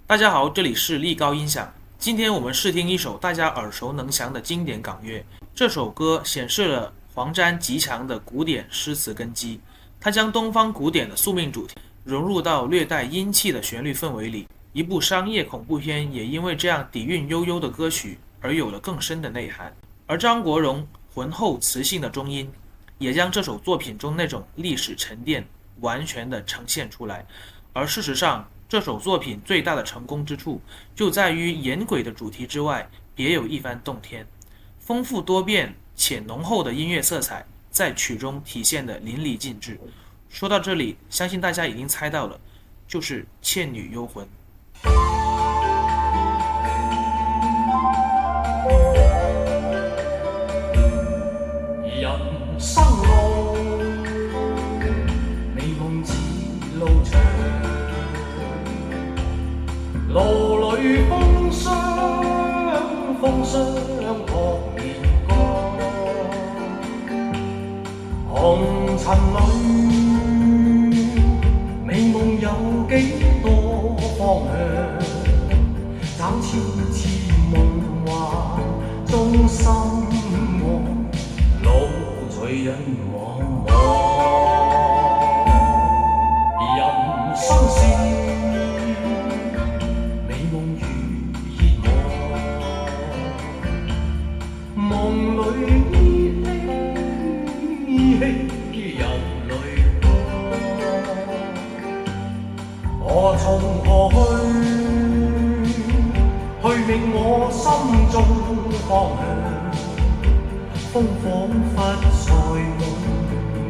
大家好，这里是力高音响。今天我们试听一首大家耳熟能详的经典港乐。这首歌显示了黄沾极强的古典诗词根基，他将东方古典的宿命主题融入到略带阴气的旋律氛围里。一部商业恐怖片也因为这样底蕴悠悠的歌曲而有了更深的内涵。而张国荣浑厚磁性的中音，也将这首作品中那种历史沉淀完全的呈现出来。而事实上，这首作品最大的成功之处，就在于演鬼的主题之外，别有一番动天。丰富多变且浓厚的音乐色彩，在曲中体现得淋漓尽致。说到这里，相信大家已经猜到了，就是《倩女幽魂》。人生路，美夢似路長，路裏風霜撲面光，紅塵裏，美夢有幾多方向，找次次夢幻中心愛。路隨人茫茫，人生是美夢如熱望，夢裏依稀有淚光。我從何去覓我心中方向？風彷彿在夢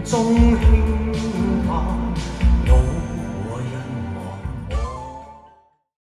中輕